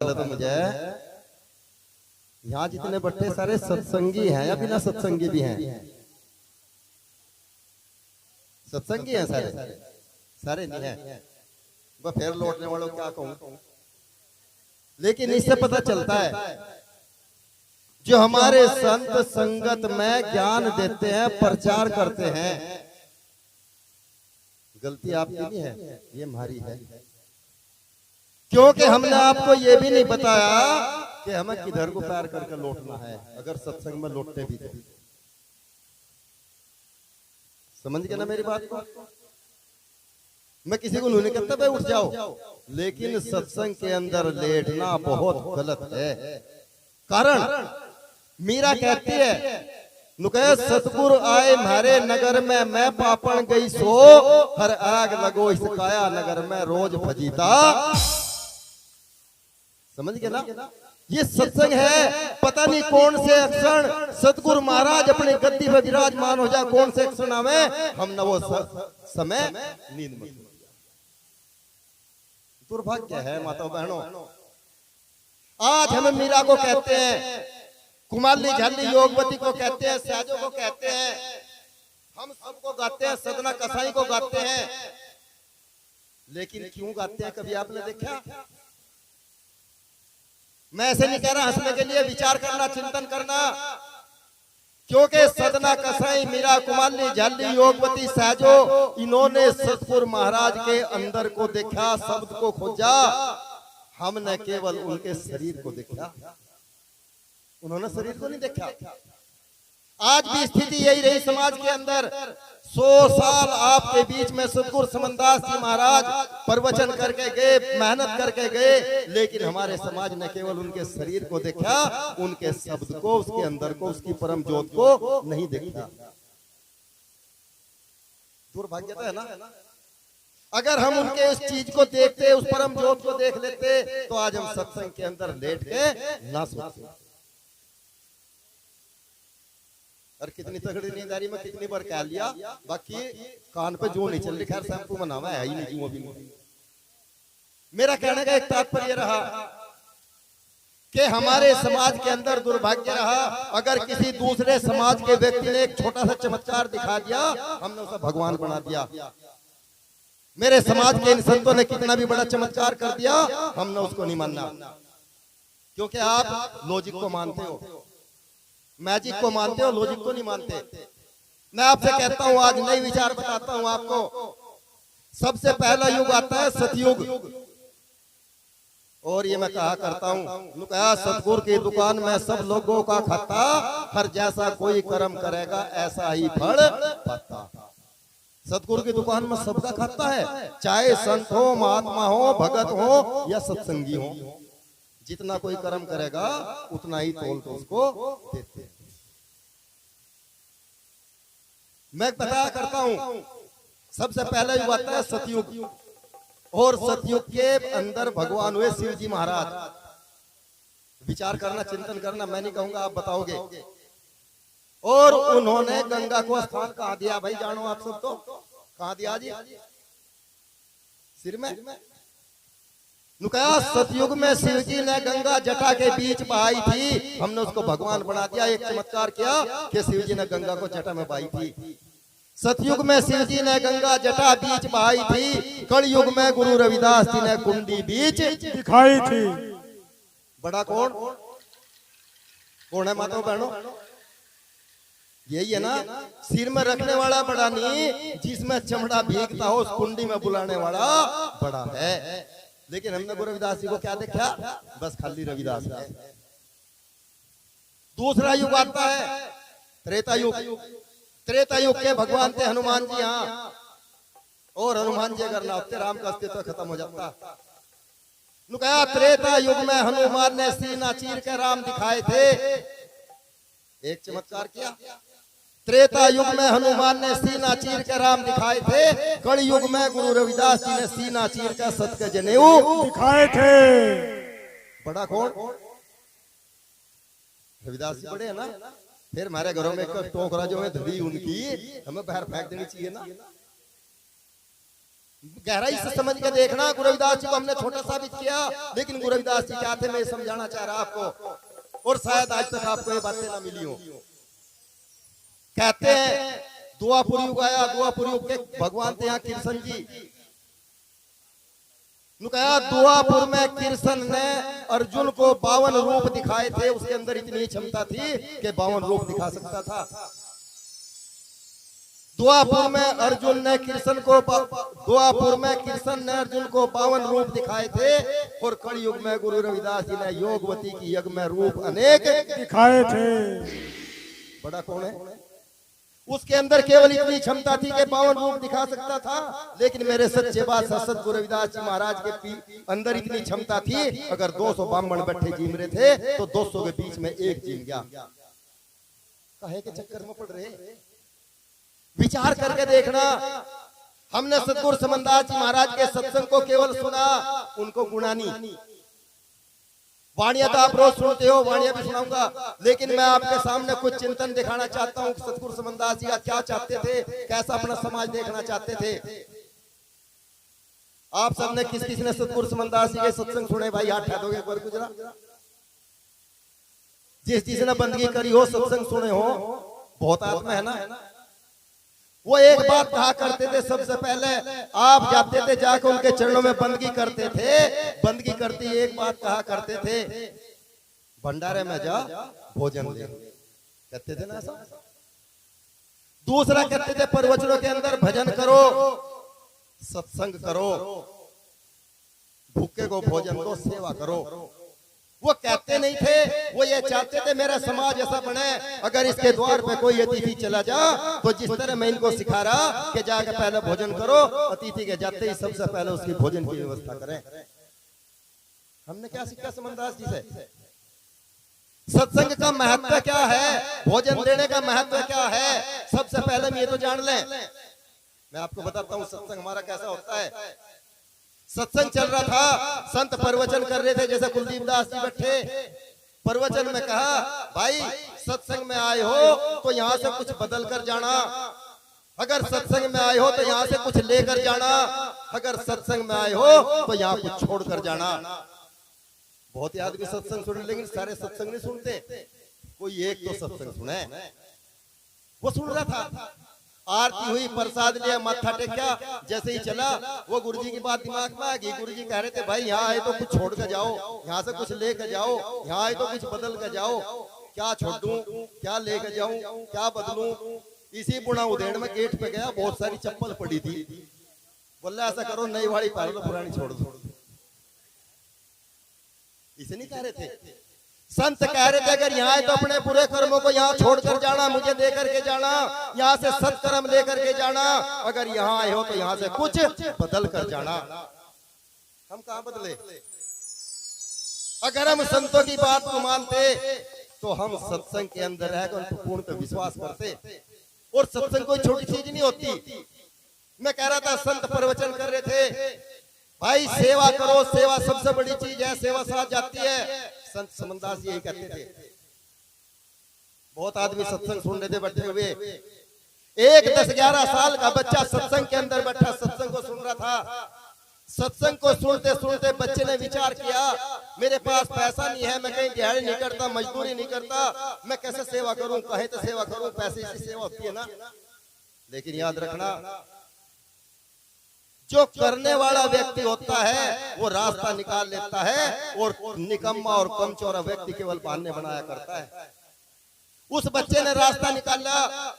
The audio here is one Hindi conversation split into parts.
तो मुझे यहाँ जितने बट्टे सारे सत्संगी हैं या बिना सत्संगी भी हैं? सत्संगी हैं सारे? सारे नहीं है। वह फिर लौटने वालों क्या कहूं। लेकिन इससे पता चलता है जो हमारे संत संगत में ज्ञान देते हैं, प्रचार करते हैं, गलती आपकी नहीं है, ये हमारी है। क्योंकि हमने आपको ये भी नहीं बताया कि हमें किधर को पैर करके लौटना है। अगर सत्संग में लौटते भी थे, समझ गए ना मेरी बात को? मैं किसी को नहीं कहता भाई उठ जाओ, लेकिन सत्संग के अंदर लेटना बहुत गलत है। कारण मीरा कहती है, नुकह सतगुरु आए म्हारे नगर में, मैं पापड़ गई सो, हर आग लगो इस काया नगर में, रोज भजीता। समझ गए ना? ये सत्संग है। पता नहीं कौन से अक्षण सतगुरु महाराज अपने गद्दी पर विराजमान हो जाए, कौन से अक्षण आवे, हम न वो समय नींद में। दुर्भाग्य है माता बहनों। आज हम मीरा को कहते हैं, कुमारली झाली योगवती को कहते हैं, सहजों को कहते हैं, हम सबको गाते हैं, सदना कसाई को गाते हैं। लेकिन क्यों गाते हैं, कभी आपने देखा? मैं ऐसे नहीं कह रहा हंसने के लिए, विचार करना, चिंतन करना। क्योंकि सदना कसाई, मीरा, कुमारली झाली योगवती, सहजो, इन्होंने सतगुरु महाराज के अंदर को देखा, शब्द को खोजा। हमने केवल उनके शरीर को देखा, उन्होंने शरीर को नहीं देखा। आज भी स्थिति यही रही समाज के अंदर। 100 साल आपके बीच में सतगुरु समनदास जी महाराज प्रवचन करके गए, मेहनत करके गए, लेकिन हमारे समाज ने केवल उनके शरीर को देखा, उनके शब्द को, उसके अंदर को, उसकी परम ज्योत को नहीं देखा। दुर्भाग्य तो है ना। अगर हम उनके उस चीज को देखते, उस परम ज्योत को देख लेते, तो आज हम सत्संग के अंदर लेट के ना सोचते। और कितनी तगड़ी नींदारी में कितनी बार कह लिया, बाकी कान पे जो नहीं चल रही, खैर शैम्पू बनावा है ही नहीं। अभी मेरा कहने का एक तात्पर्य रहा कि हमारे समाज के अंदर दुर्भाग्य रहा, अगर किसी दूसरे समाज के व्यक्ति ने एक छोटा सा चमत्कार दिखा दिया, हमने उसे भगवान बना दिया। मेरे समाज के इन संतों ने कितना भी बड़ा चमत्कार कर दिया, हमने उसको नहीं मानना। क्योंकि आप लॉजिक को मानते हो, मैजिक को मानते हो, लॉजिक को नहीं मानते। मैं आपसे कहता हूं, आज नई विचार बताता हूं आपको। सबसे पहला युग आता है सतयुग। और ये मैं कहा करता हूं, कहा सतगुरु की दुकान में सब लोगों का खाता, हर जैसा कोई कर्म करेगा ऐसा ही फल पाता। सतगुरु की दुकान में सबका खाता है, चाहे संत हो, महात्मा हो, भगत हो या सत्संगी हो। जितना कोई कर्म करेगा उतना ही तोल तो उसको देते हैं। मैं बताया करता हूं, सबसे पहले युग आता है सतयुग। और सतयुग के अंदर भगवान हुए शिव जी महाराज। विचार करना, चिंतन करना, मैं नहीं कहूंगा, आप बताओगे। और उन्होंने गंगा को स्थान कहाँ दिया भाई, जानो आप सब तो? कहाँ दिया जी? सिर में। नुकया सतयुग में शिव जी ने गंगा जटा के बीच बहाई थी, हमने उसको भगवान बना दिया। एक चमत्कार किया कि शिव जी ने गंगा को जटा में बहाई थी। सतयुग में शिव जी ने गंगा जटा बीच बहाई थी, कलयुग में गुरु रविदास जी ने कुंडी बीच दिखाई थी। बड़ा कौन कौन है माता बहनों? यही है ना, सिर में रखने वाला बड़ा नहीं, जिसमें चमड़ा भीगता हो उस कुंडी में बुलाने वाला बड़ा है। लेकिन हमने गुरु रविदास जी को क्या देखा? बस खाली रविदास है। दूसरा युग आता है त्रेता युग। त्रेता युग के भगवान थे हनुमान जी। यहाँ और हनुमान जी अगर ना होते, राम का अस्तित्व खत्म हो जाता। नुकया त्रेता युग में हनुमान ने सीना चीर के राम दिखाए थे। एक चमत्कार किया। त्रेता युग में हनुमान ने सीना चीर के राम दिखाए थे, कलि युग में गुरु रविदास जी ने सीना चीर के सत्य जनेऊ दिखाए थे। बड़ा कौन? रविदास जी बड़े है ना। फिर हमारे घरों में एक टोकरा जो है धड़ी उनकी, हमें बाहर फेंक देनी चाहिए ना। गहराई से समझ के देखना। गुरु रविदास जी को हमने छोटा साबित किया, लेकिन गुरु रविदास जी क्या थे मैं समझाना चाह रहा आपको, और शायद आज तक आपको ये बातें ना मिली हो। कहते हैं दुआपुर युग आया, दुआपुर युग के भगवान थे यहाँ कृष्ण जी। कहा दुआपुर में कृष्ण ने अर्जुन को 52 रूप दिखाए थे, उसके अंदर इतनी क्षमता थी कि 52 रूप दिखा सकता था। दुआपुर में अर्जुन ने कृष्ण को 52 रूप दिखाए थे, और कलि युग में गुरु रविदास जी ने योगवती की यज्ञ में रूप अनेक दिखाए थे। बड़ा कौन है? उसके अंदर केवल इतनी क्षमता थी कि 52 रूप दिखा सकता था। लेकिन मेरे सच्चे बादशाह सत गुरु रविदास जी महाराज के अंदर इतनी क्षमता थी, अगर 200 ब्राह्मण बैठे जीम रहे थे तो 200 के बीच में एक जीम गया। काहे के चक्कर में पड़ रहे? विचार करके देखना। हमने सतगुरु समनदास जी महाराज के सत्संग को केवल सुना, उनको गुणा नहीं। वाणियां तो आप रोज सुनते हो, वाणियां भी सुनाऊंगा, लेकिन मैं आपके सामने कुछ चिंतन दिखाना चाहता हूं। सतगुरु समनदास जी का क्या चाहते थे, कैसा अपना समाज देखना चाहते थे। आप सबने किस किस ने सतगुरु समनदास जी के सत्संग सुने? भाई हाथ उठा दोगे एक बार गुजरा। जिसने बंदगी करी हो, सत्संग सुने हो, बहुत आत्मा है ना। वो एक बात कहा करते थे, सबसे पहले आप जाते थे जाकर उनके चरणों में बंदगी करते थे, बंदगी करती एक बात कहा करते थे, भंडारे में जा भोजन दे, कहते थे ना ऐसा। दूसरा कहते थे प्रवचनों के अंदर भजन करो, सत्संग करो, भूखे को भोजन दो, सेवा करो। वो कहते नहीं थे, वो ये चाहते थे मेरा समाज ऐसा बने, अगर इसके द्वार पे कोई अतिथि चला जा तो जिस तरह मैं इनको सिखा रहा कि जाकर पहले भोजन करो, अतिथि के जाते ही सबसे पहले उसकी भोजन की व्यवस्था करें। हमने क्या सीखा समनदास जी से? सत्संग का महत्व क्या है, भोजन देने का महत्व क्या है, सबसे पहले हम ये तो जान लें। मैं आपको बताता हूँ सत्संग हमारा कैसा होता है। सत्संग चल रहा था, संत प्रवचन कर रहे थे, जैसे कुलदीप दास जी बैठे, प्रवचन में कहा भाई सत्संग में आए हो तो यहाँ से कुछ बदल कर जाना, अगर सत्संग में आए हो तो यहाँ से कुछ लेकर जाना, अगर सत्संग में आए हो तो यहाँ कुछ छोड़ कर जाना। बहुत ही आदमी सत्संग सुन, लेकिन सारे सत्संग नहीं सुनते, कोई एक तो सत्संग सुने। वो सुन रहा था, आरती हुई, प्रसाद लिया, माथा टेका, जैसे ही चला वो गुरुजी की बात दिमाग में आ गई। गुरुजी कह रहे थे भाई यहाँ आए तो कुछ छोड़ कर जाओ, यहाँ से कुछ लेकर जाओ, यहाँ आए तो कुछ बदल कर जाओ। क्या छोड़ दूं, क्या लेकर जाऊं, क्या बदलूं? इसी बुढ़ा उधेड़ में गेट पे गया, बहुत सारी चप्पल पड़ी थी, बोला ऐसा करो नई वाली पहन लो, पुरानी छोड़ दो। इसे नहीं कह रहे थे, संत कह रहे थे अगर यहाँ आए तो अपने बुरे कर्मों को यहाँ छोड़कर जाना, मुझे दे करके जाना, यहाँ से सत्कर्म लेकर के जाना, अगर यहाँ आए हो तो यहाँ से कुछ बदल कर जाना। हम कहाँ बदले? अगर हम संतों की बात को मानते तो हम सत्संग के अंदर रहकर उनको पूर्ण पे विश्वास करते, और सत्संग कोई छोटी चीज नहीं होती। मैं कह रहा था संत प्रवचन कर रहे थे, भाई सेवा करो, सेवा सबसे बड़ी चीज है, सेवा साथ जाती है। संत समनदास यही कहते थे। बहुत आदमी सत्संग सुन रहे थे बैठे हुए, एक 10-11 साल का बच्चा सत्संग के अंदर बैठा सत्संग को सुन रहा था। सत्संग को सुनते सुनते बच्चे ने विचार किया मेरे पास पैसा नहीं है, मैं कहीं दिहाड़ी नहीं करता, मजदूरी नहीं करता, मैं कैसे सेवा करूं, कहीं तो सेवा करूं, पैसे की सेवा होती है ना। लेकिन याद रखना, जो करने वाला व्यक्ति होता है वो रास्ता निकाल लेता है, और निकम्मा और कमचोरा व्यक्ति केवल बहाने बनाया करता है। उस बच्चे ने रास्ता निकाला।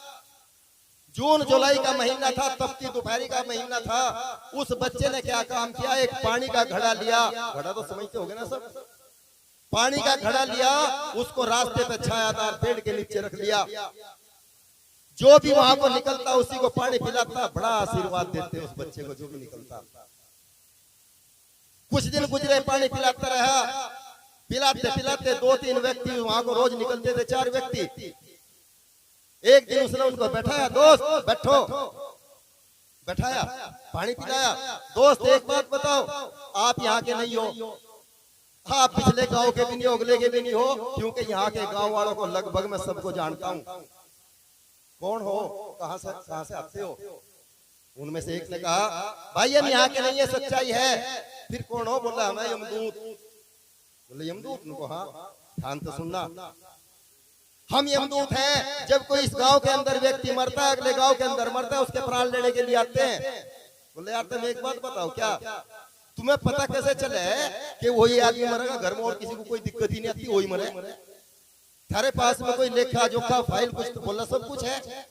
जून जुलाई का महीना था, तपती दोपहरी का महीना था। उस बच्चे ने क्या काम किया, एक पानी का घड़ा लिया, घड़ा तो समझते होगे ना सब, पानी का घड़ा लिया, उसको रास्ते पे छायादार पेड़ के नीचे रख लिया। जो भी वहां को निकलता उसी को पानी पिलाता, बड़ा आशीर्वाद देते उस बच्चे को जो भी निकलता। कुछ दिन गुजरे, पानी पिलाता रहा, पिलाते पिलाते 2-3 व्यक्ति वहां को रोज निकलते थे, 4 व्यक्ति। एक दिन उसने उनको बैठाया, दोस्त बैठो, बैठाया, पानी पिलाया। दोस्त एक बात बताओ, आप यहाँ के नहीं हो, आप पिछले गांव के भी नहीं हो, अगले के भी नहीं हो, क्योंकि यहाँ के गांव वालों को लगभग मैं सबको जानता हूँ। कौन हो, कहां से आते हो? उनमें से एक ने कहा, भाई हम यहाँ के नहीं है, सच्चाई है। फिर कौन हो? बोला मैं यमदूत। बोले यमदूत? उनको हाँ। ध्यान तो सुनना, हम यमदूत हैं। जब कोई इस गांव के अंदर व्यक्ति मरता है, अगले गांव के अंदर मरता है, उसके प्राण लेने के लिए आते हैं। बोले यार तुम एक बात बताओ, क्या तुम्हें पता कैसे चले कि वही आदमी मरेगा? घर में और किसी को कोई दिक्कत ही नहीं आती, वही मरे। थारे पास में कोई लेखा जोखा फाइल कुछ? तो बोला सब कुछ है।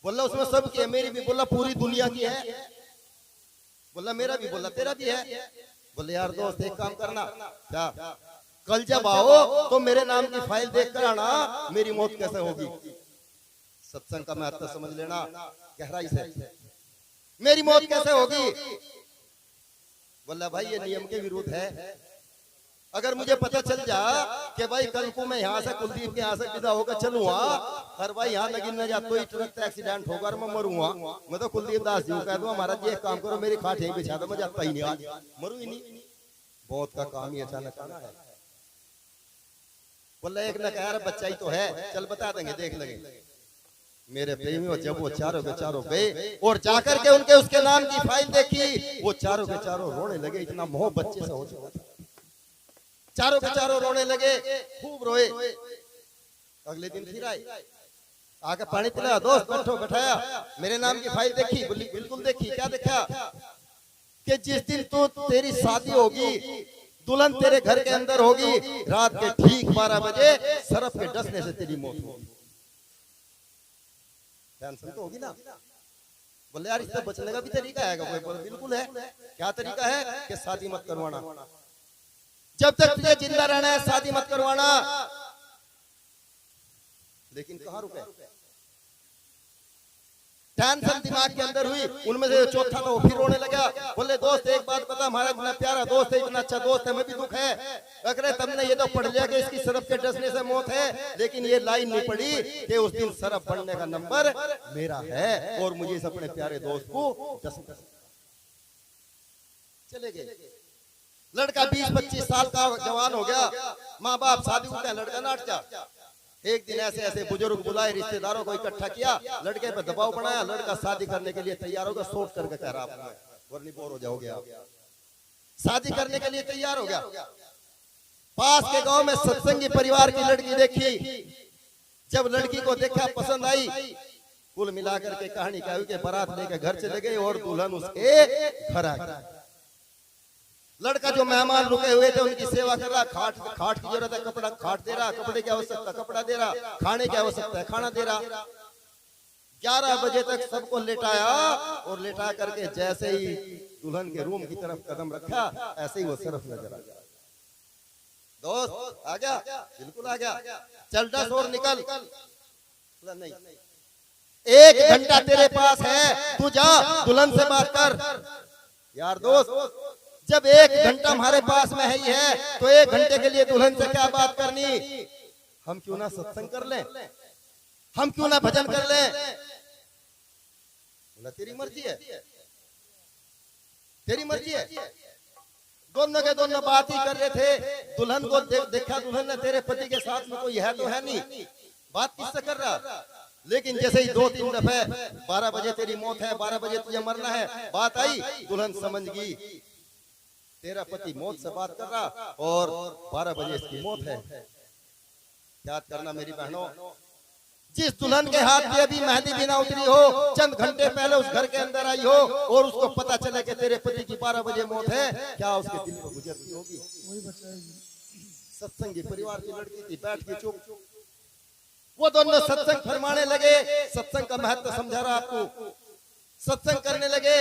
बोला उसमें सब की है, मेरी भी। बोला पूरी दुनिया की है। बोला मेरा भी। बोला तेरा भी है। बोले यार दोस्त एक काम करना, क्या कल जब आओ तो मेरे नाम की फाइल देख कर आना, मेरी मौत कैसे होगी। सत्संग का महत्व समझ लेना गहराई से, मेरी मौत कैसे होगी। बोला भाई ये नियम के विरुद्ध है। अगर मुझे पता चल जा कि भाई कल को मैं यहाँ से कुलदीप के यहाँ से विदा होकर चलूंगा और भाई यहाँ नगिन न जा कोई ट्रक एक्सीडेंट होगा और मैं मरूंगा, मैं तो कुलदीप दास जी को कह दूंगा महाराज जी एक काम करो, मेरी खाट यहीं बिछा दो, मैं जाता ही नहीं, आज मरू ही नहीं। बहुत का काम ही अचानक आना है। बोला एक ने कहा बच्चा ही तो है, चल बता देंगे, देख लेंगे। मेरे प्रेमी, और जब वो चारों के चारों गए और जाकर के उनके उसके नाम की फाइल देखी, वो चारों के चारों रोने लगे। इतना मोह बच्चे से हो चुका था, चारों के चारों रोने लगे, खूब रोए। अगले दिन फिर आए, आके पानी पिलाया, दोस्त बैठो, बैठाया, मेरे नाम की फाइल देखी? बोली बिल्कुल देखी। क्या देखा? कि जिस दिन तो तेरी शादी होगी, दुल्हन तेरे घर के अंदर होगी, रात के ठीक 12 बजे सरफ के डसने से तेरी मौत होगी। टेंशन तो होगी ना। बोले यार इससे बचने का भी तरीका है? कोई बोले बिल्कुल है। क्या तरीका है? कि शादी मत करवाना, जब तक तुझे जिंदा रहना है शादी मत करवाना। लेकिन कहाँ रुके, टेंशन दिमाग के अंदर हुई। उनमें से चौथा तो फिर रोने लगा। बोले दोस्त एक बात बता, हमारा इतना प्यारा दोस्त है, इतना अच्छा दोस्त है, मैं भी दुख है। अगर तुमने ये तो पढ़ लिया कि इसकी सरफ के डसने से मौत है, लेकिन ये लाइन नहीं पड़ी कि उस दिन सरफ पढ़ने का नंबर मेरा है और मुझे इस अपने प्यारे दोस्त को चले गए। लड़का 20-25 साल का जवान हो गया, माँ बाप शादी होता है, लड़का नाट जा। एक दिन ऐसे ऐसे बुजुर्ग बुलाए, रिश्तेदारों को इकट्ठा किया, लड़के पर दबाव बनाया, लड़का शादी करने के लिए तैयार होगा। सोच करके कह रहा वरनी बोर हो जाओगे आप। शादी करने के लिए तैयार हो गया। पास के गांव में सत्संगी परिवार की लड़की देखी। जब लड़की को देखा, पसंद आई, कुल मिलाकर के कहानी क्या हुई कि बारात लेकर घर चले गए और दुल्हन उसके घर आ गई। लड़का जो मेहमान रुके हुए थे उनकी सेवा कर रहा, खाट की जरूरत है, कपड़ा खाट दे रहा, कपड़े की आवश्यकता कपड़ा दे रहा, खाने की आवश्यकता है खाना दे रहा। 11 बजे तक सबको लेटाया और लेटा करके जैसे ही दुल्हन के रूम की तरफ कदम रखा, ऐसे ही वो सरफ नजर आ गया। दोस्त आ गया? बिल्कुल आ गया। चल डस और निकल। नहीं, 1 घंटा तेरे पास है, तू जा दुल्हन से बात कर। यार दोस्त जब 1 घंटा हमारे पास में ही है तो 1 घंटे के लिए दुल्हन से क्या बात करनी? हम क्यों ना सत्संग कर लें, हम क्यों ना भजन कर लें? बोला तेरी मर्जी है, तेरी मर्जी है। दोनों के दोनों बात ही कर रहे थे। दुल्हन को देखा, दुल्हन ने तेरे पति के साथ में कोई है तो है नहीं, बात किससे कर रहा। लेकिन जैसे ही 2-3 दफे 12 बजे तेरी मौत है, 12 बजे तुझे मरना है बात आई, दुल्हन समझ गई तेरा पति मौत से बात कर रहा और 12 बजे इसकी मौत है। याद करना मेरी बहनों, जिस दुल्हन के हाथ में अभी मेहंदी भी ना उतरी हो, चंद घंटे पहले उस घर के अंदर आई हो और उसको पता चले कि तेरे पति की 12 बजे मौत है, क्या उसके दिल पर गुजरती होगी? सत्संगी परिवार की लड़की थी, बैठ के चुप। वो दोनों सत्संग फरमाने लगे, सत्संग का महत्व समझा रहा आपको। सत्संग करने लगे।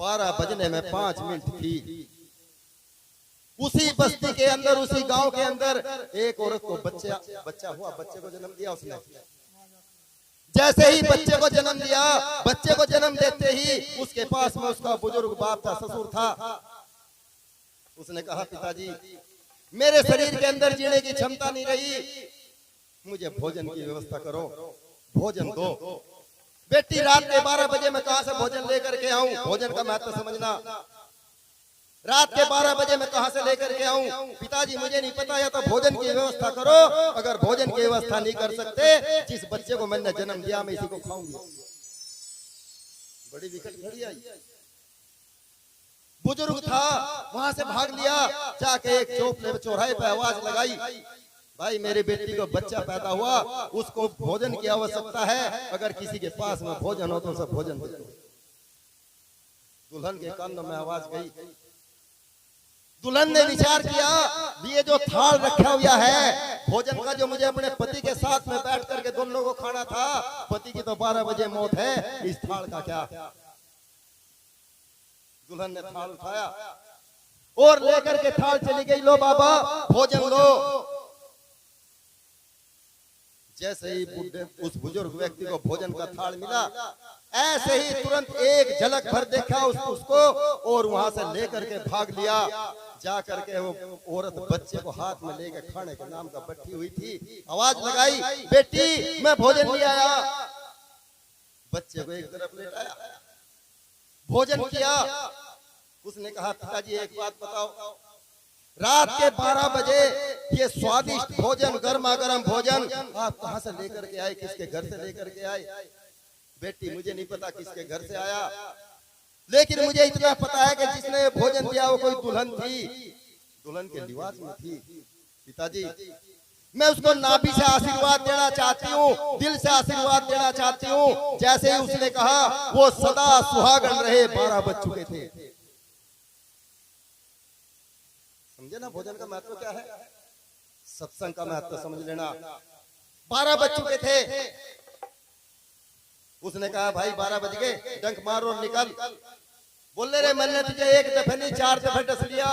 12 बजने में 5 मिनट थी। उसी बस्ती के अंदर, उसी गांव के अंदर एक औरत को बच्चा हुआ, बच्चे को जन्म दिया उसने। जैसे ही बच्चे को जन्म दिया, बच्चे को जन्म देते ही उसके पास में उसका बुजुर्ग बाप था, ससुर था। उसने कहा पिताजी मेरे शरीर के अंदर जीने की क्षमता नहीं रही, मुझे भोजन की व्यवस्था करो, भोजन दो। बेटी रात के 12 बजे मैं कहां से भोजन लेकर के आऊं? भोजन का महत्व समझना। रात के 12 बजे मैं कहां से लेकर के आऊं? पिताजी मुझे नहीं पता, या तो भोजन की व्यवस्था करो। अगर भोजन की व्यवस्था नहीं कर सकते, जिस बच्चे को मैंने जन्म दिया मैं इसी को खाऊंगी। बड़ी विकट घड़ी आई। बुजुर्ग था, वहां से भाग लिया, जाके एक चौराहे पे आवाज लगाई, भाई मेरे बेटी को बच्चा पैदा हुआ, उसको भोजन की आवश्यकता है, अगर किसी के पास में भोजन हो तो उसे भोजन दे दो। दुल्हन के कानों में आवाज गई। दुल्हन ने विचार किया, ये जो थाल रखा हुआ है भोजन का, जो मुझे अपने पति के साथ में बैठ करके दोनों को खाना था, पति की तो 12 बजे मौत है, इस थाल का क्या। दुल्हन ने थाल उठाया और लेकर के थाल चली गई, लो बाबा भोजन लो। जैसे ही बुढ़े उस बुजुर्ग व्यक्ति को भोजन का थाल मिला, ऐसे ही तुरंत एक झलक भर देखा उसको और वहां से लेकर के भाग लिया। जा करके वो औरत बच्चे को हाथ में लेकर खाने के नाम का बैठी हुई थी, आवाज लगाई, बेटी मैं भोजन ले आया। बच्चे को एक तरफ लेटाया, भोजन किया। उसने कहा, पिताजी एक बात बताओ, रात के 12 बजे ये स्वादिष्ट भोजन, गर्मा गर्म भोजन आप कहां से लेकर के आए, किसके घर से लेकर के आए। बेटी मुझे नहीं पता किसके घर से आया, लेकिन मुझे इतना पता है कि जिसने भोजन दिया वो कोई दुल्हन थी, दुल्हन के लिबास में थी। पिताजी मैं उसको नाभि से आशीर्वाद देना चाहती हूँ, दिल से आशीर्वाद देना चाहती हूँ। जैसे ही उसने कहा, वो सदा सुहागन रहे। 12 बज चुके थे। समझे ना भोजन का महत्व क्या है, सत्संग का महत्व समझ लेना। 12 बज चुके थे। उसने कहा, भाई 12 बज गए, डंक मारो और निकल। बोले रे, मैंने तुझे एक दफे नहीं 4 दफे डस लिया,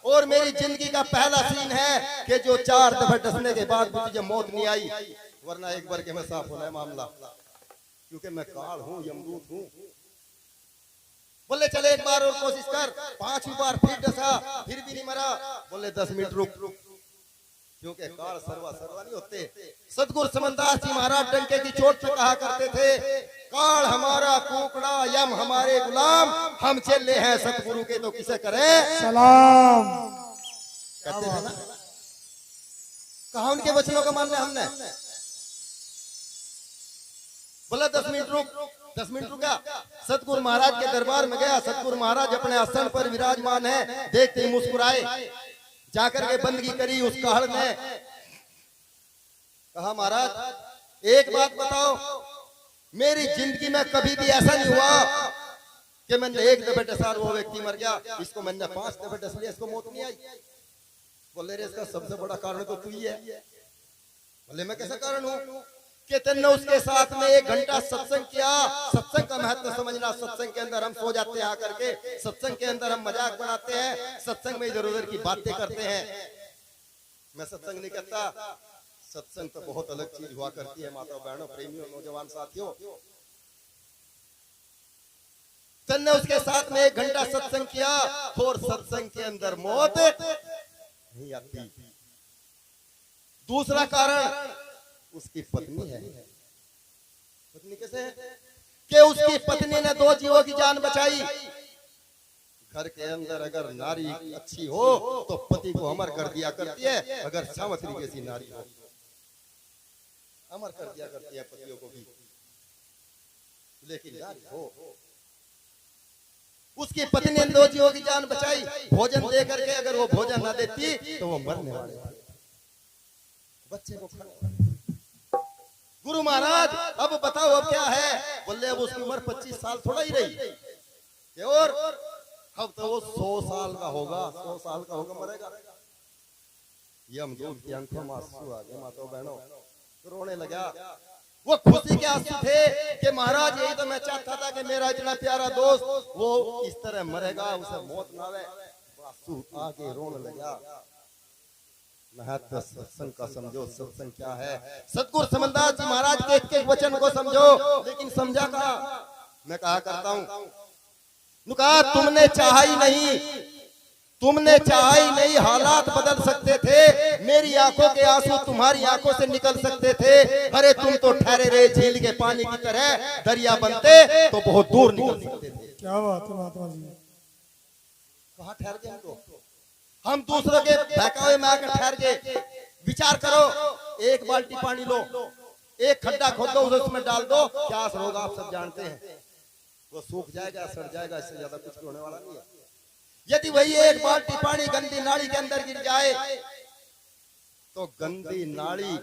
और मेरी जिंदगी का पहला सीन है कि जो 4 दफे डसने के बाद भी तुझे मौत नहीं आई, वरना एक बार के मैं साफ होना है मामला, क्योंकि मैं काल हूँ, यमदूत हूँ। बोले चले एक बार और कोशिश कर। 5वीं बार फिर डसा, फिर भी नहीं मरा। बोले 10 मिनट रुक, क्योंकि काल सर्वा नहीं होते। सतगुरु समनदास जी महाराज डंके की चोट पे कहा करते थे, काल हमारा कुकड़ा, यम हमारे गुलाम, हम चले हैं सतगुरु के तो किसे करें सलाम। कहते थे ना। कहा उनके वचनों का मानना हमने। बोला 10 मिनट रुक, 10 मिनट रुका। सतगुरु महाराज के दरबार में गया। सतगुरु महाराज अपने आसन पर विराजमान है, देखते ही मुस्कुराए। जाकर के बंदगी करी उस काहड़ ने। कहा, महाराज एक बात बताओ, मेरी जिंदगी में कभी भी ऐसा नहीं हुआ कि मैंने एक दफे डसा वो व्यक्ति मर गया, इसको मैंने 5 दफे डस लिया, इसको मौत नहीं आई। बोले रे, इसका सबसे बड़ा कारण तो तू ही है। बोले मैं कैसा कारण हूँ कि तेने उसके साथ में 1 घंटा सत्संग किया। सत्संग का महत्व समझना। सत्संग के अंदर हम सो जाते हैं आकर के, सत्संग के अंदर हम मजाक बनाते हैं, सत्संग में इधर उधर की बातें करते हैं। मैं सत्संग नहीं करता, सत्संग तो बहुत अलग चीज हुआ करती है माता बहनों, प्रेमियों, नौजवान साथियों। तेने उसके साथ में 1 घंटा सत्संग किया और सत्संग के अंदर मौत नहीं आती। दूसरा कारण उसकी पत्नी है। पत्नी कैसे है कि उसकी पत्नी ने 2 जीवों की जान बचाई। घर के अंदर अगर नारी अच्छी हो तो पति को अमर कर दिया करती है, अगर सावित्री जैसी नारी हो अमर कर दिया करती है पतियों को भी। लेकिन नारी हो, उसकी पत्नी ने 2 जीवों की जान बचाई। भोजन दे करके अगर वो भोजन ना देती तो वो मरने वाले थे, बच्चे को खाने। गुरु महाराज अब बताओ अब क्या है। बोले अब उसकी उम्र 25 साल थोड़ा ही रही, और अब तो वो 100 साल का होगा, 100 साल का होगा, मरेगा। यमदूत की आंखों में आंसू आ गए माताओं बहनों, रोने लगा। वो खुशी के आंसू थे कि महाराज यही तो मैं चाहता था कि मेरा इतना प्यारा दोस्त वो इस तरह मरेगा, उसे मौत ना आवे। आंसू आगे रोने लगा। महत्व सत्संग का समझो, सत्संग क्या है। सतगुरु समनदास जी महाराज के एक वचन को समझो, लेकिन समझा कहा। मैं कहा करता हूँ, कहा तुमने चाहा ही नहीं, तुमने चाहा ही नहीं, हालात बदल सकते थे। मेरी आंखों के आंसू तुम्हारी आंखों से निकल सकते थे। अरे तुम तो ठहरे रहे झील के पानी की तरह, दरिया बनते तो बहुत दूर निकल सकते थे। क्या बात है महात्मा जी। कहाँ ठहर गए हम दूसरों के बहकावे में आकर ठहर गए। विचार करो, 1 बाल्टी पानी लो, एक खड्डा खोदो, उसे उसमें डाल दो, क्या असर होगा आप सब जानते हैं। वो सूख जाएगा, सड़ जाएगा, इससे ज्यादा कुछ होने वाला नहीं है। यदि वही एक बाल्टी पानी गंदी नाली के अंदर गिर जाए तो गंदी नाली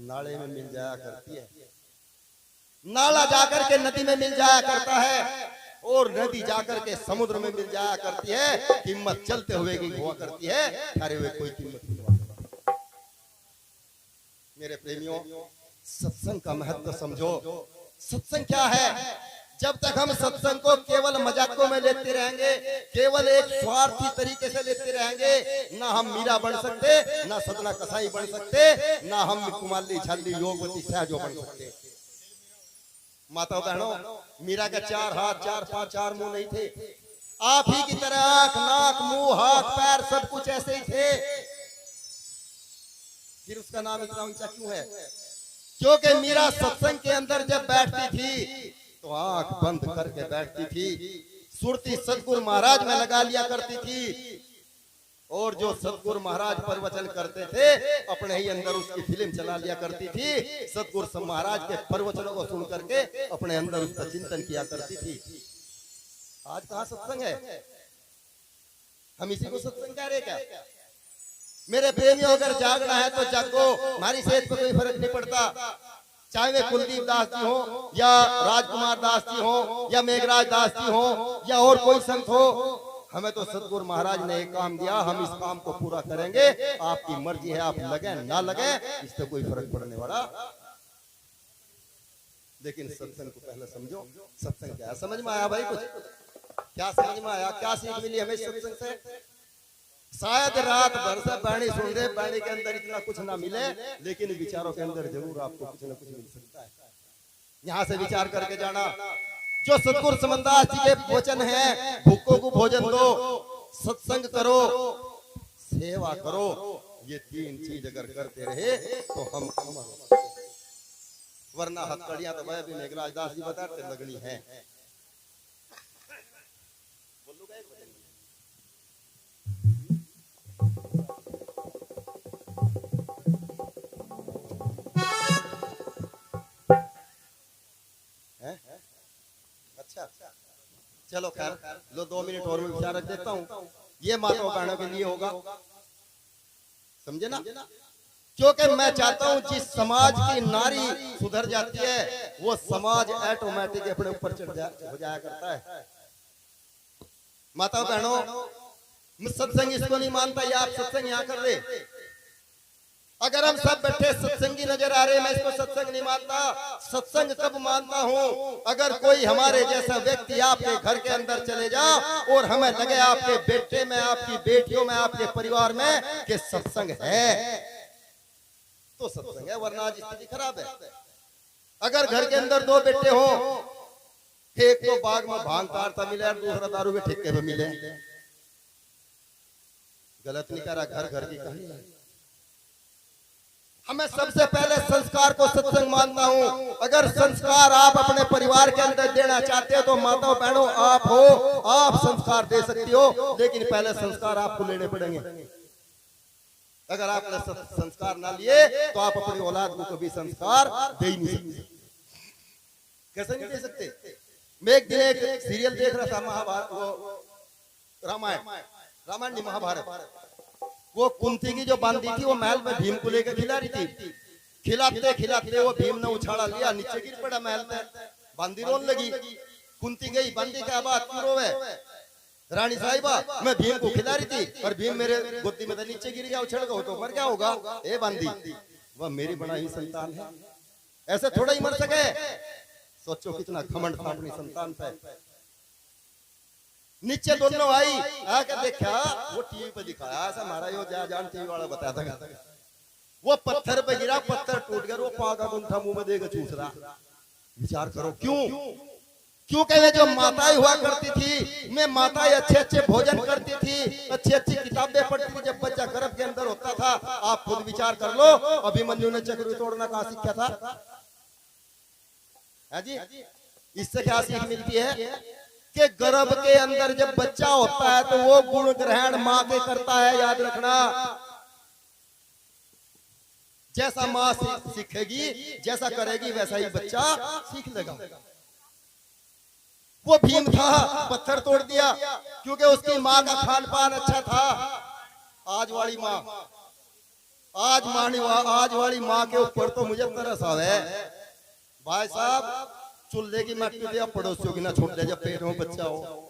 नाले में मिल जाया करती है, नाला जाकर के नदी में मिल जाया करता है, और नदी जाकर के समुद्र में मिल जाया करती है। कीमत चलते हुए की हुआ करती है, ठहरे हुए कोई कीमत नहीं हुआ करती। मेरे प्रेमियों, सत्संग का महत्व समझो। सत्संग क्या है? जब तक हम सत्संग को केवल मजाकों में लेते रहेंगे, केवल एक स्वार्थी तरीके से लेते रहेंगे, ना हम मीरा बन सकते, ना सतना कसाई बन सकते, ना हम कुमाली छाली योगवती सहजो बन सकते। माता बहनों, मीरा का 4 हाथ 4 पांव 4 मुंह नहीं थे। आप ही की तरह आंख नाक मुंह हाथ पैर सब कुछ ऐसे ही थे। फिर उसका नाम इतना ऊंचा क्यों है? क्योंकि मीरा सत्संग के अंदर जब बैठती थी तो आंख बंद करके बैठती थी, सुरती सतगुरु महाराज में लगा लिया करती थी, और जो सतगुरु महाराज प्रवचन करते थे अपने ही अंदर उसकी फिल्म चला लिया करती थी। सतगुरु महाराज के प्रवचनों को सुन करके अपने अंदर उसका चिंतन किया करती थी। आज कहाँ सत्संग है? हम इसी को सत्संग कह रहे क्या? मेरे प्रेमियों, अगर जागना है तो जागो, हमारी सेहत पर कोई फर्क नहीं पड़ता। चाहे वे कुलदीप दास जी हो, या राजकुमार दास जी हो, या मेघराज दास जी हो, या और कोई संत हो, हमें तो सतगुरु महाराज ने एक काम दिया, हम इस काम को पूरा करेंगे। आपकी मर्जी है, आप लगे ना लगे, इससे कोई फर्क पड़ने वाला। लेकिन सत्संग को पहले समझो। सत्संग क्या है? समझ में आया भाई? कुछ क्या समझ में आया? क्या सीख मिली हमें सत्संग से? शायद रात भर से बाणी सुन रहे, बाणी के अंदर इतना कुछ ना मिले, लेकिन विचारों के अंदर जरूर आपको कुछ ना कुछ मिल सकता है। यहाँ से विचार करके जाना। जो सतगुरु समनदास जी के वचन है, भूखों को भोजन दो, सत्संग करो, सेवा करो, ये 3 चीज अगर करते रहे तो हम अमर हो सकते हैं। वरना हथकड़ियां तो वह भी मेघराज दास जी बताते लगनी है। अच्छा, चलो खैर लो 2 मिनट और मैं विचार रख देता हूँ। ये माताओं बहनों के लिए होगा, समझे ना? क्योंकि मैं चाहता हूँ जिस समाज की नारी सुधर जाती है वो समाज ऑटोमेटिक अपने ऊपर चढ़ हो जाया करता है। माताओं बहनों, मैं सत्संग इसको नहीं मानता ये आप सत्संग यहाँ कर रहे। अगर हम सब बैठे सत्संगी नजर आ रहे, मैं इसको सत्संग नहीं मानता। सत्संग कब मानता हूँ? अगर कोई हमारे जैसा व्यक्ति आपके घर के अंदर चले जा और हमें लगे आपके बेटे में, आपकी बेटियों में, आपके परिवार में कि सत्संग है, तो सत्संग है, वरना आज स्थिति खराब है। अगर घर के अंदर 2 बेटे हो, एक तो बाग में भांग तारता मिले और दूसरा दारू के ठेके पे मिले, गलत नहीं करा। घर घर की कहानी है। हमें सबसे पहले संस्कार को सत्संग मानता हूं। अगर संस्कार आप अपने परिवार के अंदर देना चाहते हो तो माताओं बहनों आप हो, आप संस्कार दे सकती हो, लेकिन पहले संस्कार आपको लेने पड़ेंगे। अगर आपने संस्कार ना लिए तो आप अपनी औलाद को कभी संस्कार दे ही नहीं सकते। कैसे नहीं दे सकते? मैं एक दिन एक सीरियल देख रहा था, महाभारत, वो रामायण नहीं महाभारत। वो कुंती की जो बांदी थी वो महल में भीम को लेकर खिला रही थी। खिलाते खिलाते वो भीम ने उछाला लिया, नीचे गिर पड़ा महल में। बांदी रोने लगी। कुंती गई, बांदी क्या बात क्यों रोवे? रानी साहिबा, मैं भीम को खिला रही थी और भीम मेरे गोदी में नीचे गिर गया, उछल गया, तो मर क्या होगा? ए बांदी, वह मेरी बनाई संतान है, ऐसे थोड़ा ही मर सके। सोचो कितना घमंड था अपनी संतान पे। नीचे दोनों आई, आके देखा, वो टीवी पे दिखाया, ऐसा हमारा यो जान टीवी वाला बताया था। वो पत्थर पे गिरा, पत्थर टूट गया, वो पाँव का गुंठा मुंह में देकर चूस रहा। विचार करो क्यों? क्योंकि वे जो माताएं हुआ करती थी, मैं माताएं अच्छे अच्छे भोजन करती थी, अच्छी अच्छी किताबें पढ़ती थी जब बच्चा गर्भ के अंदर होता था। आप खुद विचार कर लो, अभिमन्यु ने चक्र तोड़ना कहाँ सीखा था? है जी? इससे क्या सीख मिलती है कि गर्भ के अंदर जब बच्चा होता है तो वो गुण ग्रहण माँ के करता है। याद रखना, जैसा माँ सीखेगी, जैसा करेगी, वैसा ही बच्चा सीख लेगा। वो भीम था, पत्थर तोड़ दिया क्योंकि उसकी माँ का खान पान अच्छा था। आज वाली माँ, आज वाली माँ के ऊपर तो मुझे तरस आवे भाई साहब। चूल्हे की मट्टी दिया पड़ोसियों की ना छोड़ दे, जब पेट में बच्चा हो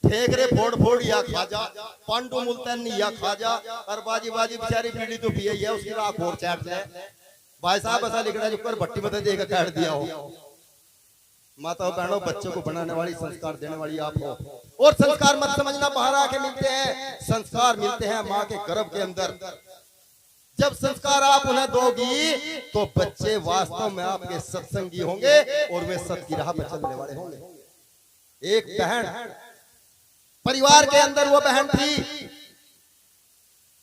ठेकरे फोड़ फोड़ या खा जा, पांडु मुल्तान या खा जा, और बाजी बाजी बेचारी पीड़ी तो पिए है, उसकी राख और चाट ले भाई साहब। ऐसा लिखना जो कर भट्टी में देकर काट दिया हो। माताओं बहनों, बच्चों को बनाने वाली, संस्कार देने वाली आप हो। और संस्कार मत समझना बाहर आके मिलते हैं, संस्कार मिलते हैं माँ के गर्भ के अंदर। जब संस्कार आप उन्हें दोगी तो बच्चे वास्तव में आपके सत्संगी होंगे और वे सत की राह पर चलने वाले होंगे। एक बहन परिवार के अंदर, वो बहन थी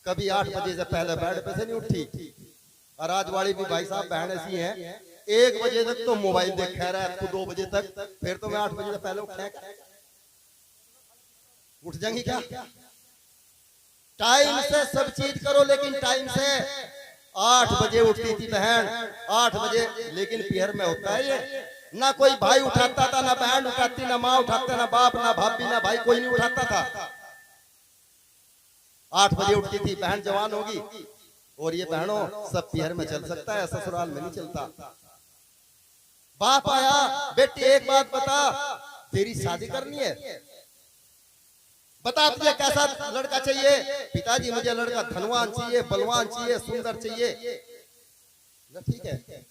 कभी 8 बजे से पहले बेड पे से नहीं उठी, और आज वाली भी भाई साहब बहन ऐसी हैं 1 बजे तक तो मोबाइल देख रहा है, तो 2 बजे तक, फिर तो मैं 8 बजे से पहले उठ जाएंगी क्या? टाइम से सब चीज करो, लेकिन टाइम से। 8 बजे उठती थी बहन, 8 बजे, लेकिन पीहर में होता है ये, ना कोई भाई उठाता था, ना बहन उठाती, ना माँ उठाता, ना बाप, ना भाभी, ना भाई, कोई नहीं उठाता था। 8 बजे उठती थी बहन, जवान होगी। और ये बहनों सब पीहर में चल सकता है, ससुराल में नहीं चलता। बाप आया, बेटी एक बात बता, तेरी शादी करनी है, बता तुझे कैसा लड़का चाहिए? पिताजी मुझे लड़का धनवान चाहिए, बलवान चाहिए, सुंदर चाहिए। ठीक है,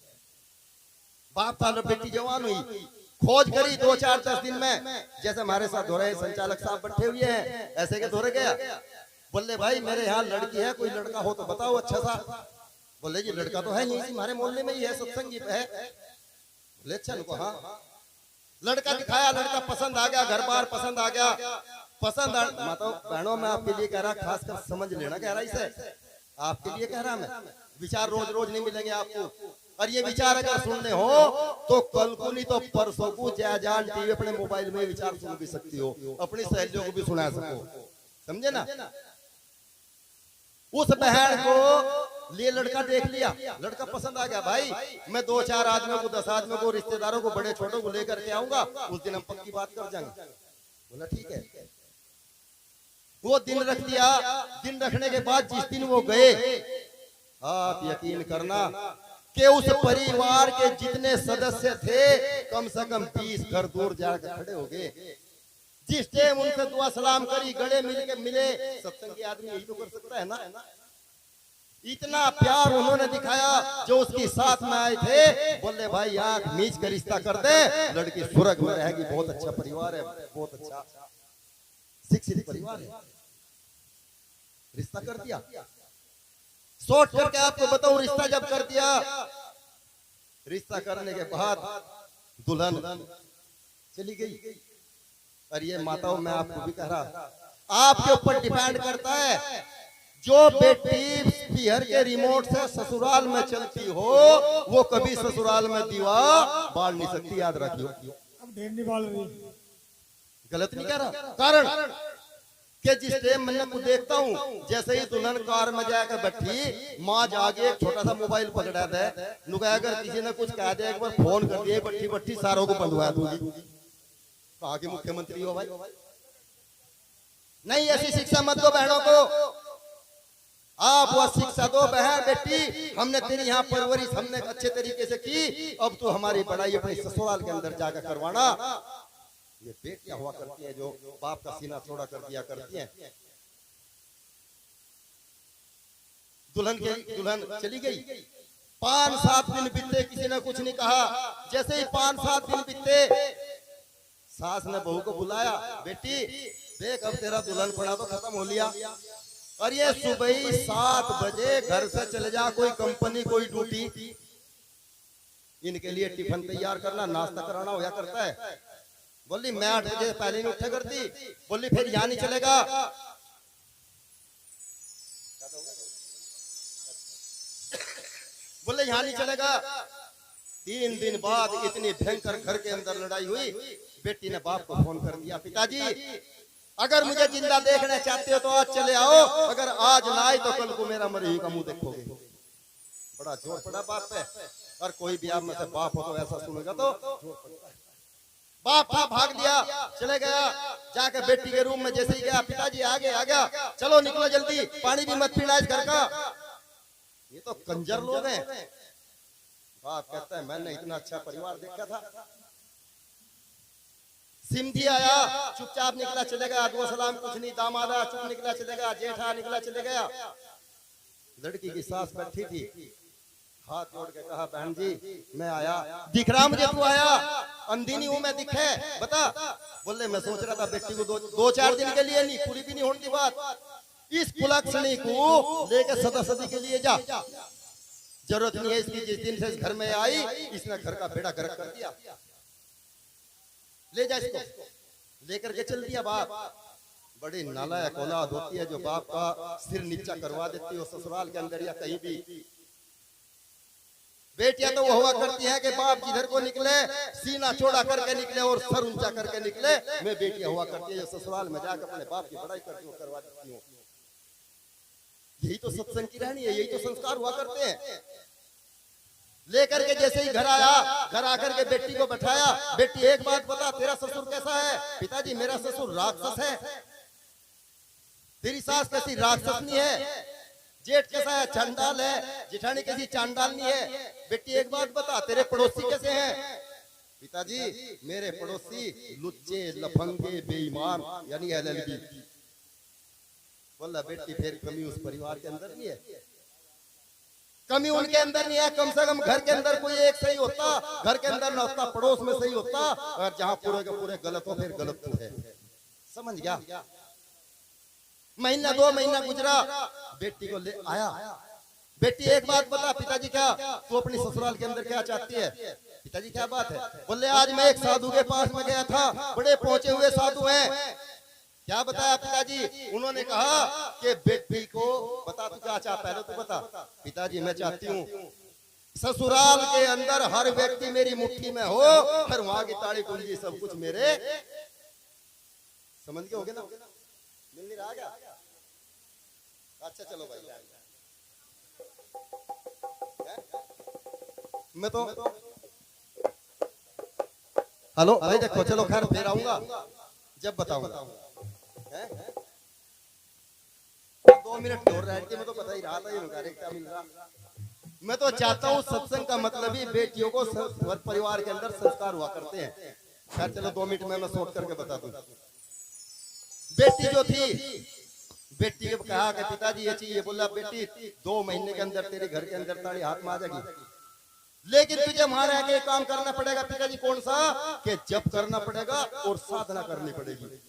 बाप था, बेटी जवान हुई, खोज करी 2-4-10 दिन में, जैसे हमारे साथ हो रहे संचालक साहब बैठे हुए हैं, ऐसे के धोरे गया। बोले भाई मेरे यहाँ लड़की है, कोई लड़का हो तो बताओ अच्छा सा। बोले जी लड़का तो है यहीं हमारे मोहल्ले में ही है, सत्संगी पे है। बोले अच्छा उनको, हाँ। लड़का दिखाया, लड़का पसंद आ गया, घर बार पसंद आ गया, पसंद आ। मतलब बहनों मैं आपके लिए कह रहा, खासकर समझ लेना, कह रहा इसे आपके लिए कह रहा मैं। विचार रोज रोज नहीं मिलेंगे आपको, और ये विचार अगर सुनने हो तो कल को नहीं तो परसों को जयजान टीवी अपने मोबाइल में विचार सुन भी सकती हो, अपनी सहेलियों को भी सुना सको, समझे ना। उस बहन को लिए लड़का देख लिया, लड़का पसंद आ गया। भाई मैं 2-4 आदमियों को, 10 आदमियों को, रिश्तेदारों को, बड़े छोटों को लेकर के आऊंगा, उस दिन हम पक्की बात कर जाएंगे। बोला ठीक है। वो दिन रख दिया। दिन रखने के बाद जिस दिन वो गए, आप यकीन करना कि उस परिवार के जितने सदस्य थे कम से कम 20 घर दूर जाकर खड़े हो गए। जिस टाइम उनसे दुआ सलाम करी, गले मिले, सत्संगी आदमी यही तो कर सकता है ना। इतना प्यार उन्होंने दिखाया, जो उसकी साथ में आए थे बोले भाई आंख मीच कर रिश्ता कर दे, लड़की स्वर्ग में रहेगी, बहुत अच्छा परिवार है, बहुत अच्छा शिक्षित परिवार है। रिश्ता कर दिया। शॉर्ट करके आपको बताऊं, रिश्ता जब कर दिया, रिश्ता करने के बाद दुल्हन चली गई। और ये माताओं मैं आपको भी कह रहा, आपके ऊपर डिपेंड करता है। जो बेटी पीहर के रिमोट से ससुराल में चलती हो, वो कभी ससुराल में दीवार बाल नहीं सकती, याद रखियो। अब ढेर नहीं बाल रही, गलत नहीं कह रहा। कारण कि जिस टाइम मैं को देखता हूँ, जैसे ही दुल्हन कार में जाकर बैठी, माँ जाके एक छोटा सा मोबाइल पकड़ा दे, नुका अगर किसी ने कुछ कह दिया, एक बार फोन कर दिए, बट्टी बट्टी सारों को बंधवा दूंगी। कहा कि मुख्यमंत्री हो भाई? नहीं, ऐसी शिक्षा मत दो बहनों को। आप वह शिक्षा दो, बहन बेटी हमने तेरी यहाँ परवरिश हमने अच्छे तरीके से की, अब तो हमारी पढ़ाई अपने ससुराल के अंदर जाकर करवाना। ये बेटियां हुआ करती है जो बाप का सीना चौड़ा कर दिया करती हैं। दुल्हन चली गई। 5-7 दिन बीते, किसी ने कुछ नहीं कहा। जैसे ही 5-7 दिन बीते, सास ने बहू को बुलाया, बेटी देख अब तेरा दुल्हन पड़ा तो खत्म हो लिया, और ये सुबह ही 7 बजे घर से चले जा, कोई कंपनी कोई ड्यूटी, इनके लिए टिफिन तैयार करना, नाश्ता कराना होया करता है। बोली मैं 8 बजे पहले नहीं उठा करती। बोली फिर यहाँ नहीं चलेगा। बोले यहाँ नहीं चलेगा। 3 दिन बाद इतनी भयंकर घर के अंदर लड़ाई हुई। बेटी ने बाप को फोन कर दिया, पिताजी अगर मुझे जिंदा देखना चाहते हो तो आज चले आओ, अगर आज ना आए तो कल को मेरा मरी का मुंह देखोगे। बड़ा जोर पड़ा बाप पे, और कोई भी आप में से बाप हो तो ऐसा सुनेगा तो जोर पड़ता है। बाप था, भाग लिया, चले गया, जाकर बेटी के रूम में जैसे ही गया, पिताजी आ गया, चलो निकलो जल्दी, पानी भी मत पीना इस घर का। ये तो कंजर लोग हैं। बाप कहता है मैंने इतना अच्छा परिवार देखा था। सिमधी आया, चुपचाप निकला चले गया, दुआ सलाम कुछ नहीं, दामादा चुप निकला चले गया, जेठा निकला चले गया। लड़की की सास बैठी थी, हाथ जोड़ के कहा बहन जी मैं आया, दिख रहा मुझे तू आया, अंधी नहीं हूं मैं, दिखे बता। बोले मैं सोच रहा था बेटी को दो चार दिन के लिए, नहीं पूरी भी नहीं होती बात, इस कुलक्षणी को लेकर सदा सदी के लिए जा, जरूरत नहीं है इसकी, जिस दिन से इस घर में आई इसने घर का बेड़ा गर्क कर दिया, ले जा इसको। लेकर के चल दिया बाप। बड़ी नालायक औलाद होती है जो बाप का सिर नीचा करवा देती है ससुराल के अंदर या कहीं भी। बेटियां तो वो हुआ करती हैं कि बाप जिधर को निकले सीना चौड़ा करके निकले और सर ऊंचा करके निकले। मैं बेटियां हुआ करती है जो ससुराल में जाकर अपने बाप की बड़ाई करती हूँ, करवा देती हूँ। यही तो सत्संग की रहनी है, यही तो संस्कार हुआ करते हैं। लेकर के जैसे ही घर आया, घर आकर के बेटी को बैठाया, बेटी एक बात बता तेरा ससुर कैसा है? पिताजी मेरा ससुर राक्षस है। तेरी सास कैसी राक्षसनी है? जेठ कैसा है? चंडाल है। जेठानी कैसी चांडालनी है? बेटी एक बात बता तेरे पड़ोसी कैसे हैं? पिताजी मेरे पड़ोसी लुच्चे लफंगे बेईमान यानी LLB। बोला बेटी फिर कमी उस परिवार के अंदर नहीं है, कमी उनके अंदर नहीं है, कम से कम घर के अंदर कोई एक सही होता, घर के अंदर ना होता, पड़ोस में सही होता, और जहां पूरे के पूरे गलत हो फिर गलत तो है। समझ गया? महीना 2 महीना गुजरा, बेटी को ले आया। बेटी एक बात बता पिताजी क्या तू अपनी ससुराल के अंदर क्या चाहती है? पिताजी क्या बात है? बोले आज मैं एक साधु के पास में गया था, बड़े पहुंचे हुए साधु हैं। क्या बताया पिताजी? उन्होंने कहा कि बेटी को बता तू क्या चाह, पहले तू बता। पिताजी मैं चाहती हूँ ससुराल के अंदर हर व्यक्ति मेरी मुट्ठी में हो, हर वहां की ताड़ी कुंजी सब कुछ मेरे। समझ गए होगे ना? मिल नहीं रहा क्या? अच्छा चलो भाई, मैं तो हेलो भाई देखो, चलो खैर फिर आऊंगा जब बताऊंगा। 2 मिनट और रह के मैं तो बता ही रहा था ये क्या मिल रहा। मैं तो चाहता हूँ सत्संग का मतलब ही बेटियों को परिवार के अंदर संस्कार हुआ करते हैं। खैर चलो 2 मिनट में मैं सोच करके बता दूं। बेटी जो थी, बेटी ने कहा कि पिताजी ये चाहिए। बोला बेटी 2 महीने के अंदर तेरे घर के अंदर ताड़ी हाथ में आ जाएगी, लेकिन तुझे वहां रह के काम करना पड़ेगा। पिताजी कौन सा? कि जप करना पड़ेगा और साधना करनी पड़ेगी।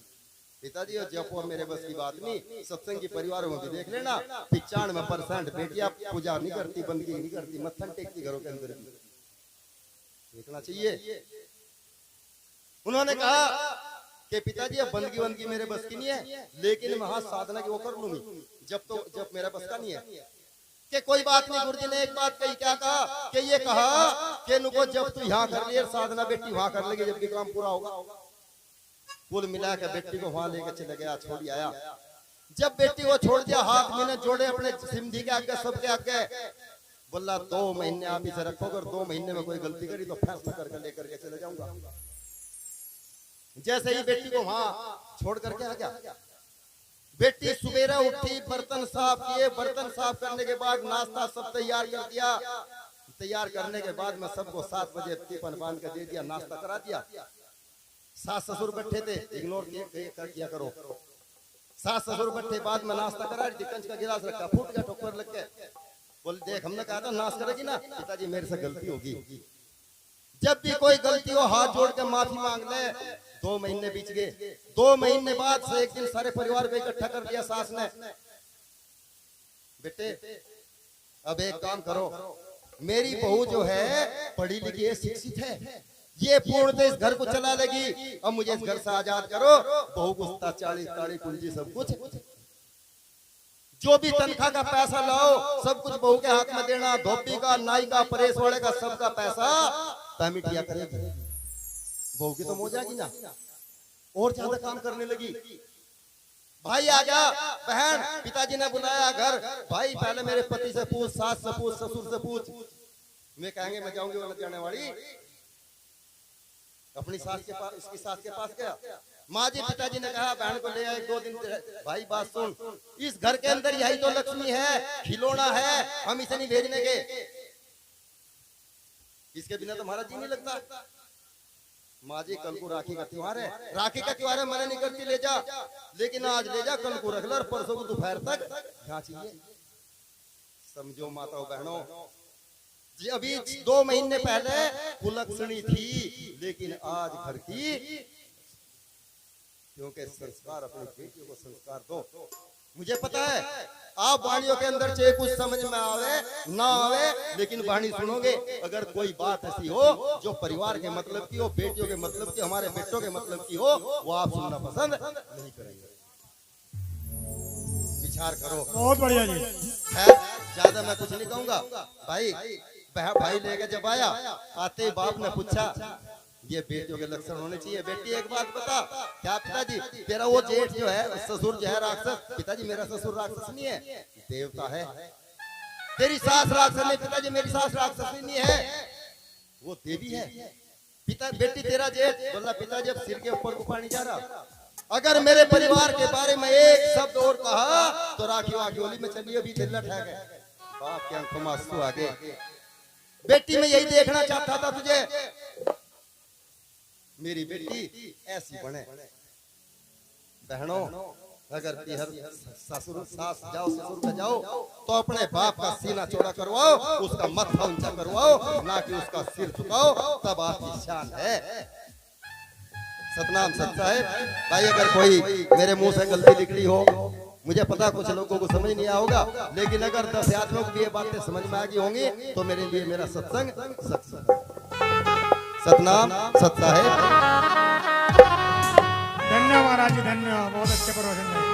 पिताजी और जप और मेरे बस की बात नहीं। सत्संग की परिवारों में भी देख लेना 95% बेटियां पूजा नहीं करती, बंदगी नहीं करती, मत्थन टेकती घरों के अंदर भी देखना चाहिए। उन्होंने कहा कि पिताजी अब बंदगी वंदगी मेरे बस की नहीं है, लेकिन मैं साधना की वो कर लूंगी, जब मेरा बस का नहीं है। कि कोई बात नहीं, गुरुजी ने एक बात कही, क्या कहा कि ये कहा कि नुको जब तू यहाँ कर लिए साधना बेटी वहां कर लेगी जब भी काम पूरा होगा। कुल मिला के बेटी को वहां लेकर चले गया, छोड़ आया। जब बेटी को छोड़ दिया, हाथ मैंने जोड़े अपने सिमधी के आगे, सबके आगे। बोला 2 महीने आप इसे रखोगे और 2 महीने में कोई गलती करी तो फैसला करके लेकर के चले जाऊंगा। जैसे ही बेटी को वहां छोड़ करके आ गया, बेटी सुबेरा उठी, बर्तन साफ किए, बर्तन साफ करने के बाद नाश्ता सब तैयार कर दिया। तैयार करने के बाद मैं सबको 7 बजे टिफिन बांध कर दे दिया, नाश्ता करा दिया। सास ससुर बैठे थे, इग्नोर किया करो। सास ससुर बैठे, बाद में नाश्ता करा दी, कंच का गिलास रखा, फूट गया, ठोकर लग के। बोल देख हमने कहा था नाश करेगी ना। पिताजी मेरे से गलती होगी, जब भी कोई गलती हो हाथ जोड़ के माफी मांग ले। 2 महीने बीत गए। 2 महीने बाद से एक दिन सारे परिवार को इकट्ठा कर दिया सास ने। बेटे अब एक काम करो, मेरी बहू जो है पढ़ी लिखी है, शिक्षित है, ये पूर्णतः इस घर को चला लेगी। अब मुझे इस घर से आजाद करो। बहू को 40 ताड़ी कुंजी सब कुछ, जो भी तनख्वाह का पैसा लाओ सब कुछ बहू के हाथ में देना। धोबी का, नाई का, परेश वाले का, सबका पैसा पेमेंट किया करेगी। बहू की तो मौज आएगी ना, और ज्यादा काम करने लगी। भाई आजा, बहन पिताजी ने बुलाया घर। भाई पहले मेरे पति से पूछ, सास से पूछ, ससुर से पूछ। मैं कहेंगे मैं जाऊंगी वाला जाने वाली। अपनी सास के पास, इसकी सास के पास गया। माँ जी पिताजी ने कहा बहन को ले आए, 2 दिन भाई बात सुन, इस घर के अंदर यही तो लक्ष्मी है, खिलौना है, हम इसे नहीं भेजने के, इसके बिना तो हमारा जी नहीं लगता। माँ जी कल को राखी का त्योहार है, राखी का त्योहार है, मना नहीं करती, ले जा, लेकिन आज ले जा, कल को रख लो और परसों को दोपहर तक यहाँ चाहिए। समझो माताओं बहनों जी, अभी 2 महीने पहले कुलक्षणी थी, लेकिन आज घर की, क्योंकि संस्कार अपनी बेटियों को संस्कार दो। मुझे पता है आप वाणियों के अंदर चाहे कुछ समझ में आवे ना आवे, लेकिन वाणी सुनोगे, अगर कोई बात ऐसी हो जो परिवार के मतलब की हो, बेटियों के मतलब की, हमारे बेटों के मतलब की हो, वो आप सुनना पसंद नहीं करेंगे। विचार करो। बहुत बढ़िया जी। है ज्यादा मैं कुछ नहीं कहूंगा। भाई लेके जब आया, आते ही बाप ने पूछा ये बेटियों के लक्षण होने चाहिए। बेटी एक बात बता, क्या पिताजी तेरा वो जेठ जो है, ससुर जो है राक्षस? पिताजी मेरा ससुर राक्षस नहीं है, देवता है। तेरी सास राक्षस नहीं? पिताजी मेरी सास राक्षस नहीं है, वो देवी है। पिता बेटी तेरा जेठ? बोला पिताजी अब सिर के ऊपर को पानी जा रहा, अगर मेरे परिवार के बारे में एक शब्द और कहा तो राखी वाखी होली में चलिए भी चिल्ला ठहर गए। बाप के आंखों में आंसू आ गए। बेटी में यही देखना चाहता था तुझे, मेरी बेटी ऐसी बने। बहनों अगर ससुर सास जाओ, ससुर पे जाओ तो अपने बाप का सीना चौड़ा करवाओ, उसका मत्था ऊंचा करवाओ, ना कि उसका सिर झुकाओ, तब आपकी शान है। सतनाम सत साहेब। भाई अगर कोई मेरे मुंह से गलती निकली हो, मुझे पता कुछ लोगों को समझ नहीं आया होगा, लेकिन अगर 10 आदमियों को ये बातें समझ में आ गई होंगी तो मेरे लिए मेरा सत्संग सतनाम सत साहेब। धन्यवाद महाराज जी, धन्यवाद, बहुत अच्छे प्रवचन है।